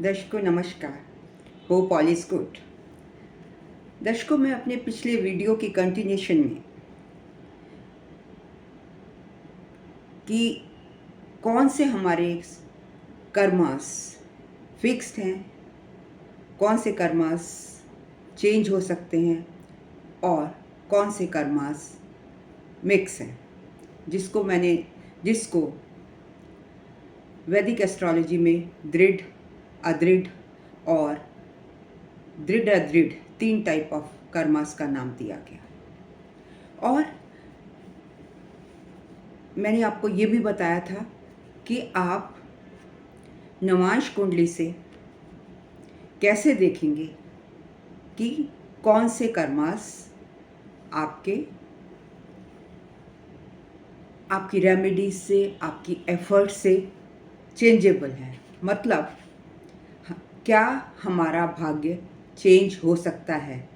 दर्शकों नमस्कार। Hope all is good. दर्शकों, मैं अपने पिछले वीडियो की कंटिन्यूशन में कि कौन से हमारे कर्मास फिक्स्ड हैं, कौन से कर्मास चेंज हो सकते हैं और कौन से कर्मास मिक्स हैं, जिसको वैदिक एस्ट्रोलॉजी में दृढ़, अदृढ़ और दृढ़ अदृढ़ 3 टाइप ऑफ कर्मास का नाम दिया गया। और मैंने आपको ये भी बताया था कि आप नवांश कुंडली से कैसे देखेंगे कि कौन से कर्मास आपकी रेमेडीज से, आपकी एफर्ट से चेंजेबल है। मतलब क्या हमारा भाग्य चेंज हो सकता है,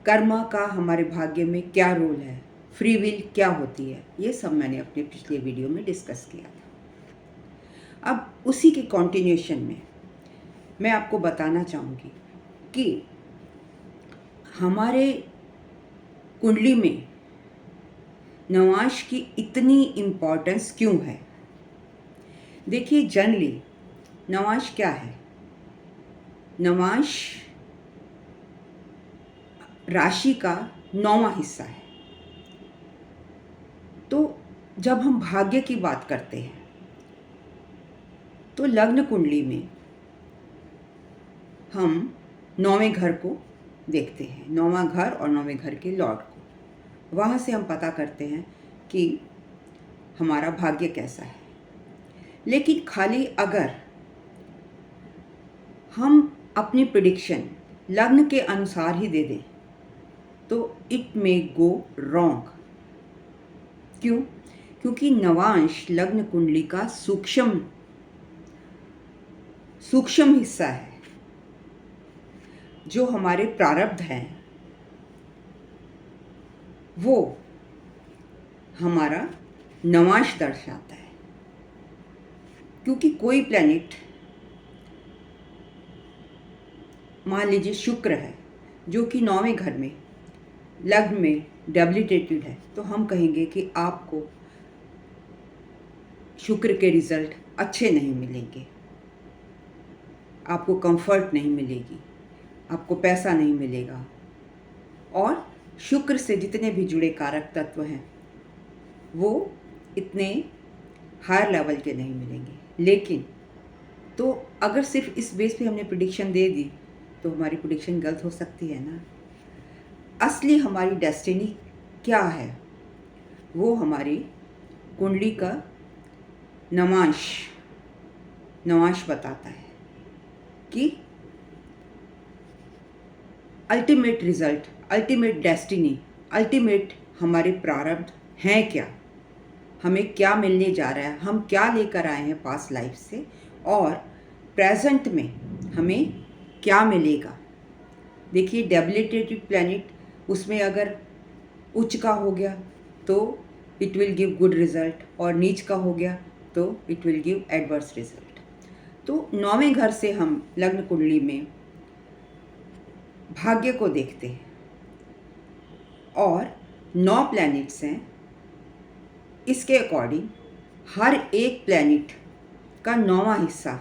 कर्मा का हमारे भाग्य में क्या रोल है, फ्री विल क्या होती है, ये सब मैंने अपने पिछले वीडियो में डिस्कस किया था। अब उसी के कंटिन्यूशन में मैं आपको बताना चाहूँगी कि हमारे कुंडली में नवांश की इतनी इम्पोर्टेंस क्यों है। देखिए, जनरली नवांश क्या है? नवांश राशि का 9वां हिस्सा है। तो जब हम भाग्य की बात करते हैं तो लग्न कुंडली में हम 9वें घर को देखते हैं, 9वां घर और 9वें घर के लॉर्ड को। वहाँ से हम पता करते हैं कि हमारा भाग्य कैसा है। लेकिन खाली अगर हम अपनी प्रेडिक्शन लग्न के अनुसार ही दे दें तो इट मे गो रॉन्ग। क्यों? क्योंकि नवांश लग्न कुंडली का सूक्ष्म हिस्सा है। जो हमारे प्रारब्ध हैं वो हमारा नवांश दर्शाता है। क्योंकि कोई प्लैनेट, मान लीजिए शुक्र है, जो कि 9वें घर में लग्न में डेबिलिटेटेड है, तो हम कहेंगे कि आपको शुक्र के रिजल्ट अच्छे नहीं मिलेंगे, आपको कंफर्ट नहीं मिलेगी, आपको पैसा नहीं मिलेगा, और शुक्र से जितने भी जुड़े कारक तत्व हैं वो इतने हायर लेवल के नहीं मिलेंगे। लेकिन तो अगर सिर्फ इस बेस पे हमने प्रेडिक्शन दे दी तो हमारी प्रेडिक्शन गलत हो सकती है ना। असली हमारी डेस्टिनी क्या है वो हमारी कुंडली का नवांश बताता है कि ultimate result, ultimate destiny, ultimate हमारे प्रारब्ध हैं क्या, हमें क्या मिलने जा रहा है, हम क्या लेकर आए हैं पास्ट लाइफ से, और प्रेजेंट में हमें क्या मिलेगा। देखिए, डेबिलिटेटेड प्लैनेट, उसमें अगर उच्च का हो गया तो it will give good result, और नीच का हो गया तो it will give adverse result. तो 9वें घर से हम लग्न कुंडली में भाग्य को देखते हैं और 9 प्लैनेट्स हैं। इसके अकॉर्डिंग हर एक प्लैनेट का 9वां हिस्सा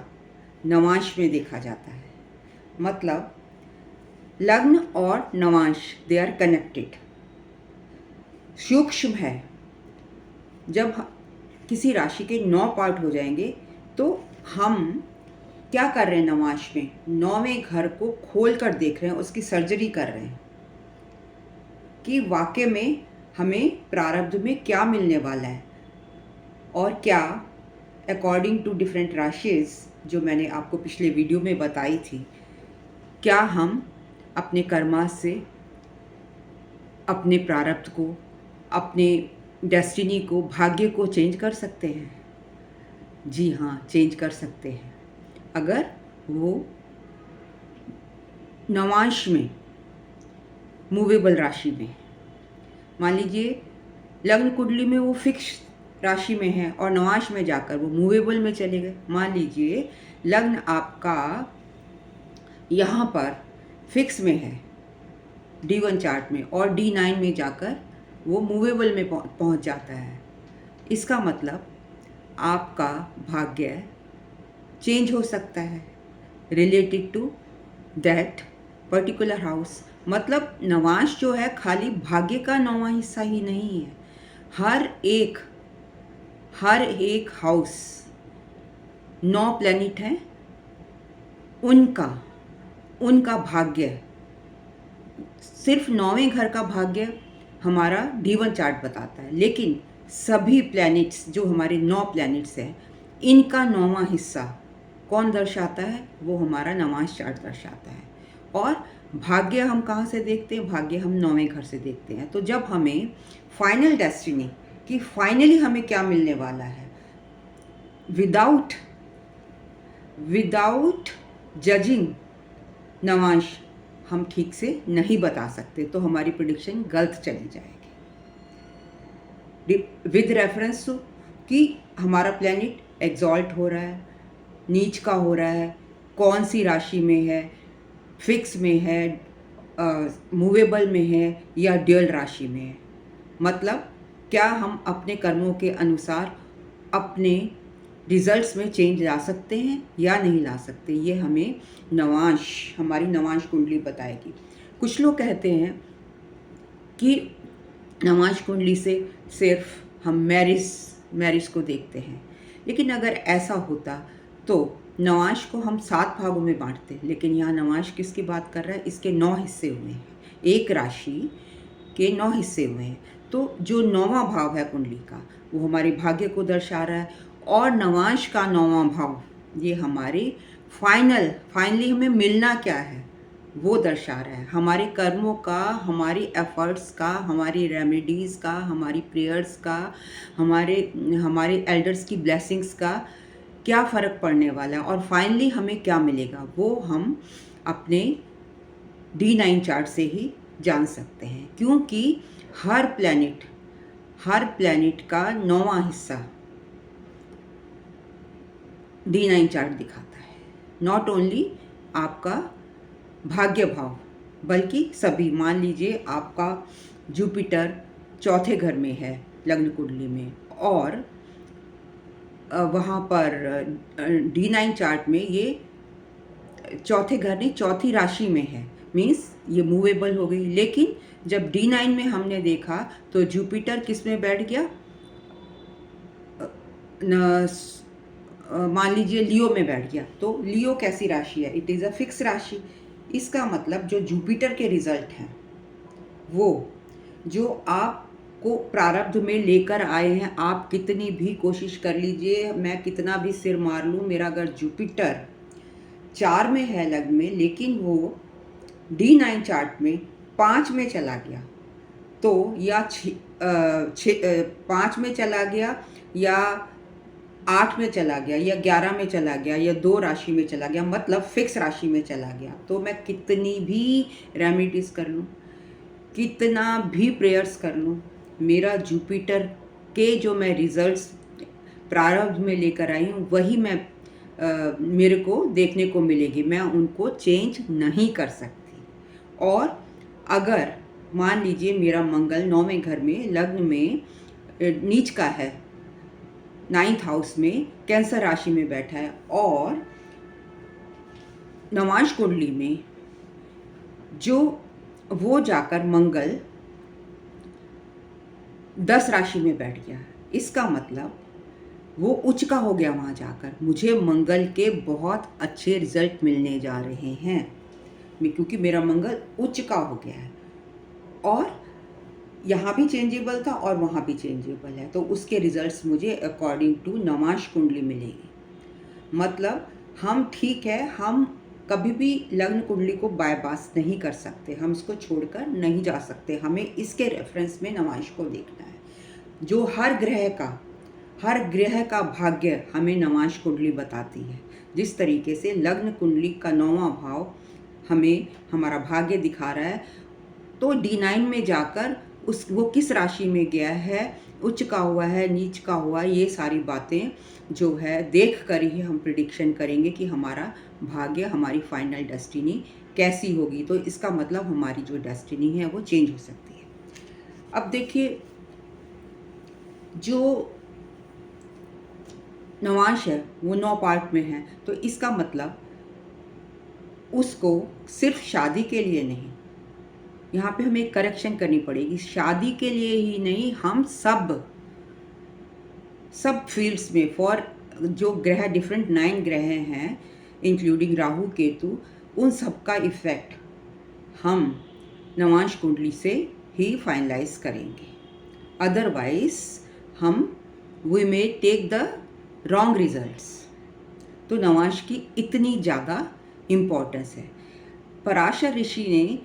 नवांश में देखा जाता है। मतलब लग्न और नवांश दे आर कनेक्टेड, सूक्ष्म है। जब किसी राशि के 9 पार्ट हो जाएंगे तो हम क्या कर रहे हैं, नवांश में 9वें घर को खोल कर देख रहे हैं, उसकी सर्जरी कर रहे हैं कि वाकई में हमें प्रारब्ध में क्या मिलने वाला है, और क्या अकॉर्डिंग टू डिफरेंट राशिज जो मैंने आपको पिछले वीडियो में बताई थी, क्या हम अपने कर्मा से अपने प्रारब्ध को, अपने डेस्टिनी को, भाग्य को चेंज कर सकते हैं। जी हाँ, चेंज कर सकते हैं अगर वो नवांश में, मूवेबल राशि में। मान लीजिए लग्न कुंडली में वो फिक्स राशि में है और नवांश में जाकर वो मूवेबल में चले गए। मान लीजिए लग्न आपका यहाँ पर फिक्स में है D1 चार्ट में और D9 में जाकर वो मूवेबल में पहुँच जाता है। इसका मतलब आपका भाग्य चेंज हो सकता है related to that particular house. मतलब नवांश जो है खाली भाग्य का 9वां हिस्सा ही नहीं है, हर एक हाउस 9 प्लैनेट हैं, उनका भाग्य, सिर्फ 9वें घर का भाग्य हमारा D1 चार्ट बताता है, लेकिन सभी प्लैनेट्स जो हमारे 9 प्लैनेट्स हैं इनका 9वां हिस्सा कौन दर्शाता है? वो हमारा नवांश चार्ट दर्शाता है। और भाग्य हम कहाँ से देखते हैं? भाग्य हम 9वें घर से देखते हैं। तो जब हमें फाइनल डेस्टिनी कि फाइनली हमें क्या मिलने वाला है, विदाउट जजिंग नवांश हम ठीक से नहीं बता सकते, तो हमारी प्रेडिक्शन गलत चली जाएगी। विद रेफरेंस टू कि हमारा प्लैनेट एग्जॉल्ट हो रहा है, नीच का हो रहा है, कौन सी राशि में है, फिक्स में है, मूवेबल में है या ड्यूअल राशि में है। मतलब क्या हम अपने कर्मों के अनुसार अपने रिजल्ट्स में चेंज ला सकते हैं या नहीं ला सकते, ये हमें हमारी नवांश कुंडली बताएगी। कुछ लोग कहते हैं कि नवांश कुंडली से सिर्फ हम मैरिज को देखते हैं, लेकिन अगर ऐसा होता तो नवांश को हम 7 भागों में बांटते, लेकिन यहाँ नवांश किसकी बात कर रहा है? इसके 9 हिस्से हुए हैं, एक राशि के 9 हिस्से हुए हैं। तो जो 9वां भाव है कुंडली का वो हमारे भाग्य को दर्शा रहा है, और नवांश का 9वां भाव ये हमारे फाइनली हमें मिलना क्या है वो दर्शा रहा है। हमारे कर्मों का, हमारी एफर्ट्स का, हमारी रेमेडीज़ का, हमारी प्रेयर्स का, हमारे एल्डर्स की ब्लेसिंग्स का क्या फ़र्क पड़ने वाला है और फाइनली हमें क्या मिलेगा, वो हम अपने D9 चार्ट से ही जान सकते हैं। क्योंकि हर प्लैनेट का 9वां हिस्सा D9 चार्ट दिखाता है। नॉट ओनली आपका भाग्य भाव बल्कि सभी। मान लीजिए आपका जुपिटर 4थे घर में है लग्न कुंडली में, और वहाँ पर D9 चार्ट में ये 4थे घर नहीं 4थी राशि में है, मीन्स ये मूवेबल हो गई। लेकिन जब D9 में हमने देखा तो जुपिटर किस में बैठ गया? मान लीजिए लियो में बैठ गया। तो लियो कैसी राशि है? इट इज़ अ फिक्स राशि। इसका मतलब जो जुपिटर के रिजल्ट हैं वो जो आपको प्रारब्ध में लेकर आए हैं, आप कितनी भी कोशिश कर लीजिए, मैं कितना भी सिर मार लूँ, मेरा अगर जुपिटर 4 में है लग्न में, लेकिन वो D9 चार्ट में 5 में चला गया, तो या 5 में चला गया या 8 में चला गया या 11 में चला गया या 2 राशि में चला गया, मतलब फिक्स राशि में चला गया, तो मैं कितनी भी रेमेडीज़ कर लूँ, कितना भी प्रेयर्स कर लूँ, मेरा जुपिटर के जो मैं रिजल्ट्स प्रारब्ध में लेकर आई हूँ वही मेरे को देखने को मिलेगी, मैं उनको चेंज नहीं कर सकती। और अगर मान लीजिए मेरा मंगल 9वें घर में लग्न में नीच का है, 9th हाउस में कैंसर राशि में बैठा है, और नवांश कुंडली में जो वो जाकर मंगल 10 राशि में बैठ गया, इसका मतलब वो उच्च का हो गया वहाँ जाकर। मुझे मंगल के बहुत अच्छे रिजल्ट मिलने जा रहे हैं क्योंकि मेरा मंगल उच्च का हो गया है, और यहाँ भी चेंजेबल था और वहाँ भी चेंजेबल है, तो उसके रिजल्ट्स मुझे अकॉर्डिंग टू नवांश कुंडली मिलेगी। मतलब हम ठीक है, हम कभी भी लग्न कुंडली को बायपास नहीं कर सकते, हम इसको छोड़कर नहीं जा सकते, हमें इसके रेफरेंस में नवांश को देखना है। जो हर ग्रह का भाग्य हमें नवांश कुंडली बताती है। जिस तरीके से लग्न कुंडली का 9वां भाव हमें हमारा भाग्य दिखा रहा है, तो D9 में जाकर वो किस राशि में गया है उच्च का हुआ है, नीच का हुआ है, ये सारी बातें जो है देख कर ही हम प्रिडिक्शन करेंगे कि हमारा भाग्य, हमारी फाइनल डेस्टिनी कैसी होगी। तो इसका मतलब हमारी जो डेस्टिनी है वो चेंज हो सकती है। अब देखिए, जो नवांश है वो 9 पार्ट में है, तो इसका मतलब उसको सिर्फ शादी के लिए नहीं, यहाँ पे हमें एक करेक्शन करनी पड़ेगी, शादी के लिए ही नहीं, हम सब फील्ड्स में फॉर जो ग्रह डिफरेंट 9 ग्रह हैं इंक्लूडिंग राहु केतु, उन सब का इफ़ेक्ट हम नवांश कुंडली से ही फाइनलाइज करेंगे। अदरवाइज हम we may take the wrong results. तो नवांश की इतनी ज़्यादा इम्पोर्टेंस है। पराशर ऋषि ने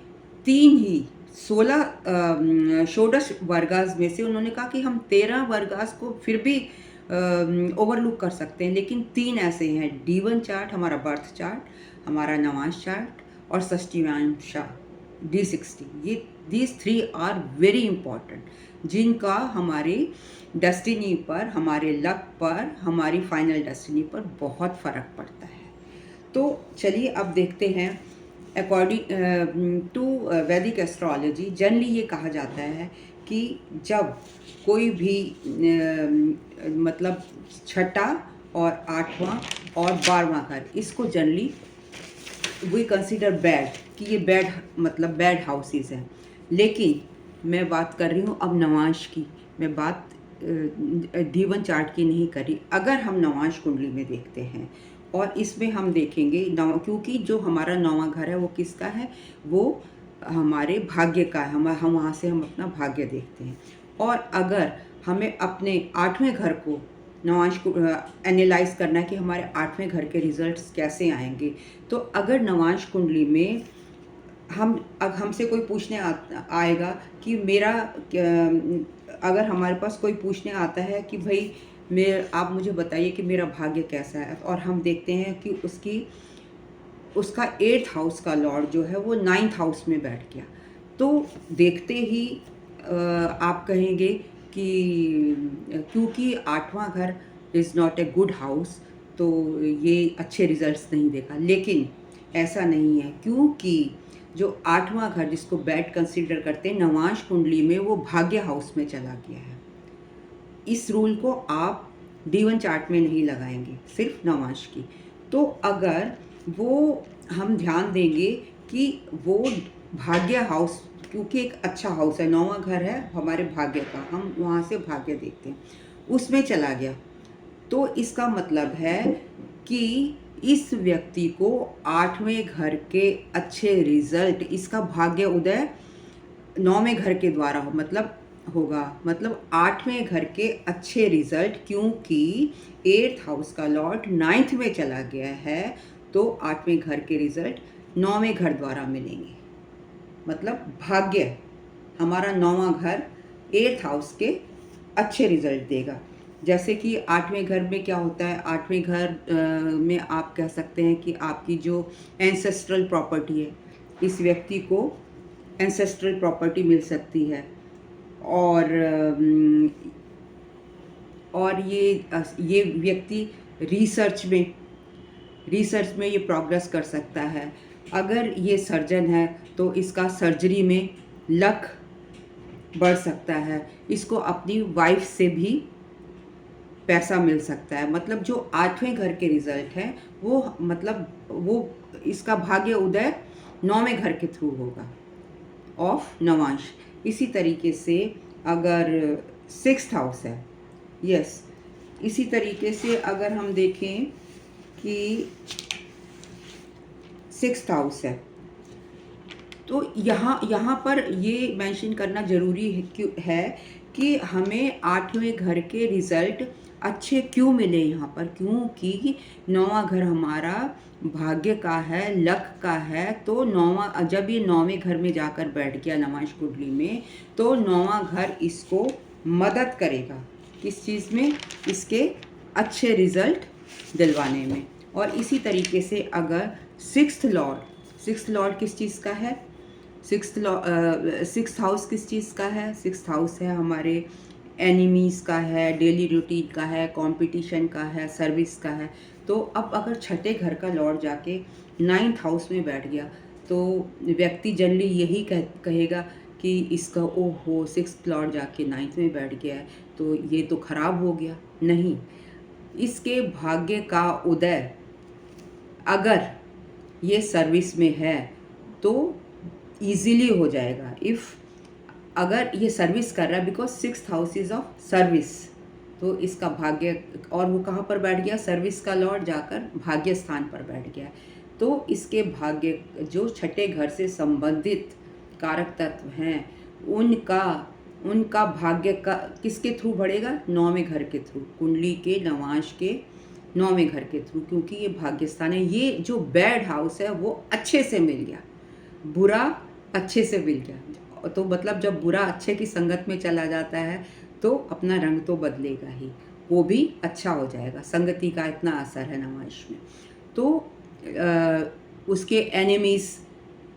3 ही 16 षोडश वर्गास में से उन्होंने कहा कि हम 13 वर्गास को फिर भी ओवरलुक कर सकते हैं, लेकिन 3 ऐसे हैं, D1 चार्ट, हमारा बर्थ चार्ट, हमारा नवांश चार्ट, और षष्टियांशा D60। ये दीज 3 आर वेरी इम्पॉर्टेंट, जिनका हमारे डेस्टिनी पर, हमारे लक पर, हमारी फाइनल डेस्टिनी पर बहुत फ़र्क पड़ता है। तो चलिए अब देखते हैं। अकॉर्डिंग टू वैदिक एस्ट्रोलॉजी जनरली ये कहा जाता है कि जब कोई भी मतलब 6ठा और 8वां और 12वां घर, इसको जनरली वी कंसिडर बैड, कि ये बैड मतलब बैड हाउसेस हैं। लेकिन मैं बात कर रही हूँ अब नवांश की, मैं बात D1 चार्ट की नहीं कर रही। अगर हम नवांश कुंडली में देखते हैं और इसमें हम देखेंगे क्योंकि जो हमारा 9वां घर है वो किसका है, वो हमारे भाग्य का है, हम वहाँ से हम अपना भाग्य देखते हैं। और अगर हमें अपने 8वें घर को नवांश को एनालाइज करना है कि हमारे 8वें घर के रिजल्ट्स कैसे आएंगे, तो अगर नवांश कुंडली में हमसे कोई पूछने आएगा कि मेरा, अगर हमारे पास कोई पूछने आता है कि भाई आप मुझे बताइए कि मेरा भाग्य कैसा है, और हम देखते हैं कि उसका 8th हाउस का लॉर्ड जो है वो 9th हाउस में बैठ गया, तो देखते ही आप कहेंगे कि क्योंकि 8वां घर is not a good house, तो ये अच्छे रिजल्ट्स नहीं देगा। लेकिन ऐसा नहीं है, क्योंकि जो 8वां घर जिसको बैड कंसीडर करते हैं नवांश कुंडली में, वो भाग्य हाउस में चला गया है। इस रूल को आप D1 चार्ट में नहीं लगाएंगे, सिर्फ नवांश की। तो अगर वो हम ध्यान देंगे कि वो भाग्य हाउस, क्योंकि एक अच्छा हाउस है, 9वां घर है हमारे भाग्य का, हम वहाँ से भाग्य देखते हैं, उसमें चला गया, तो इसका मतलब है कि इस व्यक्ति को 8वें घर के अच्छे रिजल्ट, इसका भाग्य उदय 9वें घर के द्वारा होगा, मतलब 8वें घर के अच्छे रिजल्ट, क्योंकि 8th हाउस का लॉर्ड 9th में चला गया है, तो 8वें घर के रिजल्ट 9वें घर द्वारा मिलेंगे। मतलब भाग्य, हमारा 9वां घर 8th हाउस के अच्छे रिजल्ट देगा। जैसे कि 8वें घर में क्या होता है, 8वें घर में आप कह सकते हैं कि आपकी जो एंसेस्ट्रल प्रॉपर्टी है, इस व्यक्ति को एंसेस्ट्रल प्रॉपर्टी मिल सकती है, और ये व्यक्ति रिसर्च में ये प्रोग्रेस कर सकता है। अगर ये सर्जन है तो इसका सर्जरी में लक बढ़ सकता है, इसको अपनी वाइफ से भी पैसा मिल सकता है। मतलब जो 8वें घर के रिजल्ट हैं वो इसका भाग्य उदय 9वें घर के थ्रू होगा ऑफ नवांश। इसी तरीके से अगर 6th हाउस है, यस, इसी तरीके से अगर हम देखें कि 6th हाउस है, तो यहाँ पर ये मेंशन करना ज़रूरी है कि हमें 8वें घर के रिज़ल्ट अच्छे क्यों मिले यहाँ पर, क्योंकि 9वां घर हमारा भाग्य का है, लक का है। तो जब ये 9वें घर में जाकर बैठ गया नवांश कुंडली में, तो 9वां घर इसको मदद करेगा किस चीज़ में, इसके अच्छे रिज़ल्ट दिलवाने में। और इसी तरीके से अगर 6th लॉर्ड किस चीज़ का है, 6th हाउस किस चीज़ का है, 6th हाउस है हमारे एनिमीज़ का है, डेली रूटीन का है, कंपटीशन का है, सर्विस का है। तो अब अगर छठे घर का लॉर्ड जाके 9th हाउस में बैठ गया तो व्यक्ति जनरली यही कहेगा कि इसका ओहो 6th लॉर्ड जाके 9th में बैठ गया है तो ये तो खराब हो गया। नहीं, इसके भाग्य का उदय अगर ये सर्विस में है तो इजीली हो जाएगा। इफ़ अगर ये सर्विस कर रहा है, because 6th house is of service, तो इसका भाग्य, और वो कहाँ पर बैठ गया, सर्विस का लॉर्ड जाकर भाग्य स्थान पर बैठ गया। तो इसके भाग्य जो छठे घर से संबंधित कारक तत्व हैं उनका भाग्य का किसके थ्रू बढ़ेगा, 9वें घर के थ्रू, कुंडली के नवांश के 9वें घर के थ्रू, क्योंकि ये भाग्य स्थान है। ये जो बैड हाउस है वो अच्छे से मिल गया, बुरा अच्छे से मिल गया। तो मतलब जब बुरा अच्छे की संगत में चला जाता है तो अपना रंग तो बदलेगा ही, वो भी अच्छा हो जाएगा। संगति का इतना असर है नवांश में। तो उसके एनिमीज़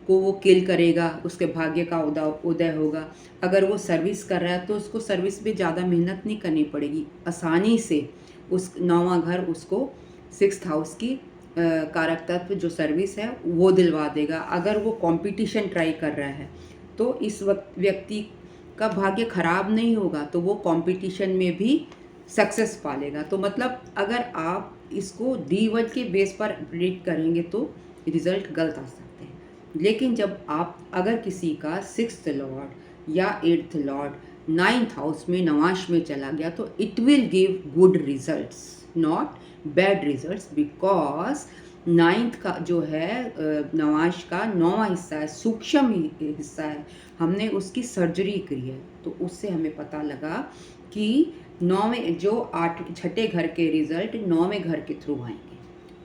को वो किल करेगा, उसके भाग्य का उदय होगा। अगर वो सर्विस कर रहा है तो उसको सर्विस में ज़्यादा मेहनत नहीं करनी पड़ेगी, आसानी से उस 9वां घर उसको 6th हाउस की कारक तत्व जो सर्विस है वो दिलवा देगा। अगर वो कंपटीशन ट्राई कर रहा है तो इस वक्त व्यक्ति का भाग्य खराब नहीं होगा, तो वो कंपटीशन में भी सक्सेस पा लेगा। तो मतलब अगर आप इसको D1 के बेस पर प्रेडिक्ट करेंगे तो रिजल्ट गलत आ सकते हैं। लेकिन जब आप अगर किसी का 6th लॉर्ड या 8th लॉर्ड 9th हाउस में नवांश में चला गया तो it will give good results, not bad results, because 9th का जो है नवांश का 9वां हिस्सा है, सूक्ष्म हिस्सा है। हमने उसकी सर्जरी की है तो उससे हमें पता लगा कि 9वें जो 6ठे घर के रिजल्ट 9वें घर के थ्रू आएंगे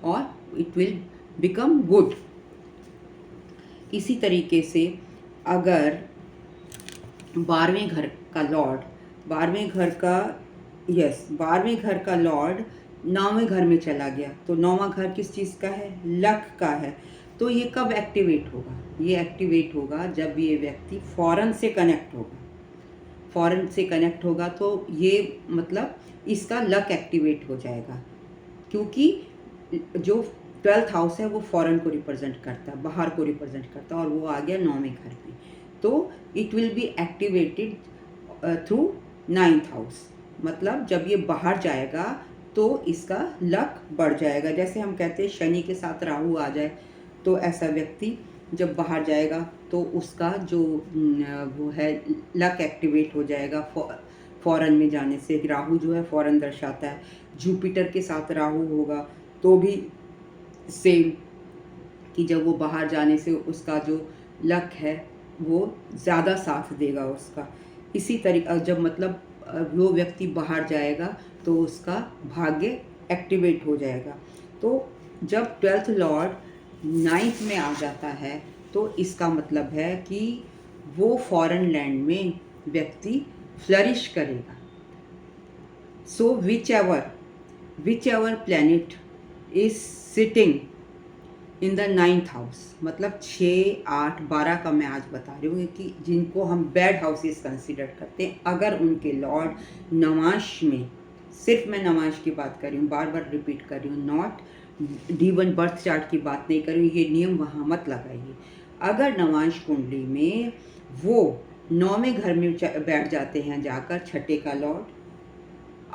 और इट विल बिकम गुड। इसी तरीके से अगर 12वें घर का लॉर्ड 12वें घर का लॉर्ड 9वें घर में चला गया तो 9वां घर किस चीज़ का है, लक का है। तो ये कब एक्टिवेट होगा, ये एक्टिवेट होगा जब ये व्यक्ति फॉरेन से कनेक्ट होगा। तो ये मतलब इसका लक एक्टिवेट हो जाएगा, क्योंकि जो 12th हाउस है वो फॉरेन को रिप्रेजेंट करता है, बाहर को रिप्रेजेंट करता है, और वो आ गया 9वें घर में। तो it will be activated through 9th house. मतलब जब ये बाहर जाएगा तो इसका लक बढ़ जाएगा। जैसे हम कहते हैं शनि के साथ राहु आ जाए तो ऐसा व्यक्ति जब बाहर जाएगा तो उसका जो वो है लक एक्टिवेट हो जाएगा फॉरेन में जाने से। राहु जो है फॉरेन दर्शाता है। जुपिटर के साथ राहु होगा तो भी सेम, कि जब वो बाहर जाने से उसका जो लक है वो ज़्यादा साथ देगा उसका। इसी तरीके जब मतलब वो व्यक्ति बाहर जाएगा तो उसका भाग्य एक्टिवेट हो जाएगा। तो जब 12th लॉर्ड 9th में आ जाता है तो इसका मतलब है कि वो फॉरेन लैंड में व्यक्ति फ्लरिश करेगा। So whichever planet is sitting in the 9th house, मतलब 6, 8, 12 का मैं आज बता रही हूँ कि जिनको हम बैड हाउसेस कंसिडर करते हैं, अगर उनके लॉर्ड नवांश में, सिर्फ मैं नवांश की बात कर रही हूँ, बार बार रिपीट कर रही हूँ, नॉट D1 बर्थ चार्ट की बात नहीं कर रही हूँ, ये नियम वहाँ मत लगाइए। अगर नवांश कुंडली में वो 9वें घर में बैठ जाते हैं जाकर, 6ठे का लॉर्ड,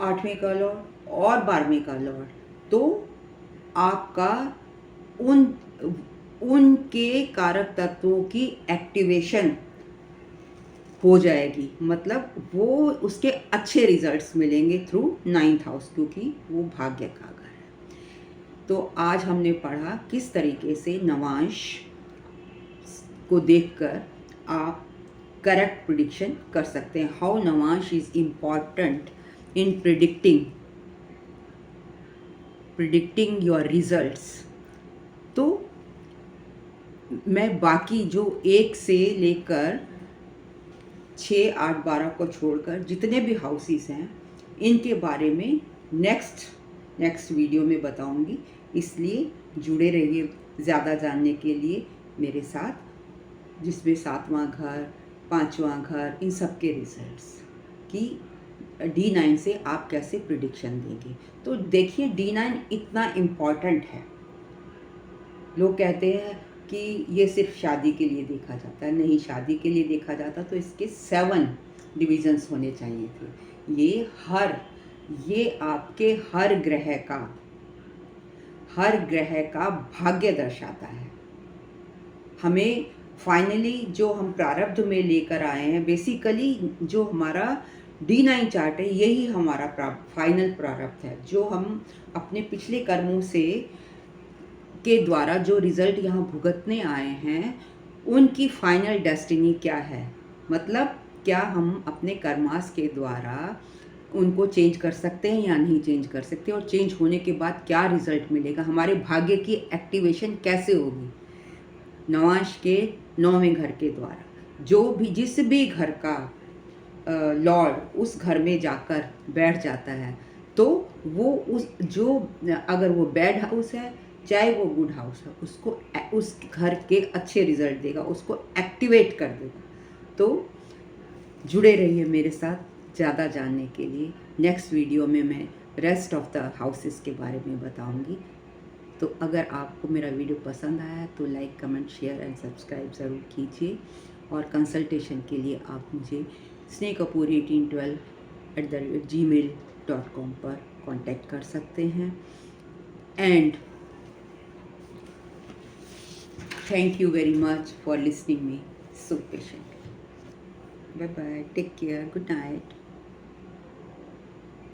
8वें का लॉर्ड और 12वें का लॉर्ड, तो आपका उनके कारक तत्वों की एक्टिवेशन हो जाएगी। मतलब वो उसके अच्छे रिजल्ट्स मिलेंगे थ्रू 9th हाउस, क्योंकि वो भाग्य का घर है। तो आज हमने पढ़ा किस तरीके से नवांश को देखकर आप करेक्ट प्रिडिक्शन कर सकते हैं। How Navamsa is important in predicting your results. तो मैं बाकी जो 1 से लेकर 6, 8, 12 को छोड़कर जितने भी हाउसेस हैं इनके बारे में नेक्स्ट वीडियो में बताऊंगी। इसलिए जुड़े रहिए ज़्यादा जानने के लिए मेरे साथ, जिसमें 7वां घर, 5वां घर, इन सब के रिजल्ट्स की D9 से आप कैसे प्रिडिक्शन देंगे। तो देखिए D9 इतना इम्पॉर्टेंट है। लोग कहते हैं कि ये सिर्फ शादी के लिए देखा जाता है, नहीं शादी के लिए देखा जाता तो इसके 7 डिविजन्स होने चाहिए थे। ये आपके हर ग्रह का भाग्य दर्शाता है। हमें फाइनली जो हम प्रारब्ध में लेकर आए हैं, बेसिकली जो हमारा D9 चार्ट है, यही हमारा फाइनल प्रारब्ध है, जो हम अपने पिछले कर्मों से के द्वारा जो रिजल्ट यहाँ भुगतने आए हैं, उनकी फाइनल डेस्टिनी क्या है। मतलब क्या हम अपने कर्मास के द्वारा उनको चेंज कर सकते हैं या नहीं चेंज कर सकते, और चेंज होने के बाद क्या रिजल्ट मिलेगा, हमारे भाग्य की एक्टिवेशन कैसे होगी नवांश के 9वें घर के द्वारा। जिस भी घर का लॉर्ड उस घर में जाकर बैठ जाता है, तो वो अगर वो बैड हाउस है चाहे वो गुड हाउस है, उसको उस घर के अच्छे रिजल्ट देगा, उसको एक्टिवेट कर देगा। तो जुड़े रहिए मेरे साथ ज़्यादा जानने के लिए। नेक्स्ट वीडियो में मैं रेस्ट ऑफ द हाउसेस के बारे में बताऊंगी। तो अगर आपको मेरा वीडियो पसंद आया है तो like, comment, share and subscribe ज़रूर कीजिए। और कंसल्टेशन के लिए आप मुझे snehkapoor1812@gmail.com पर कांटेक्ट कर सकते हैं। And thank you very much for listening me so patiently. Bye bye. Take care. Good night.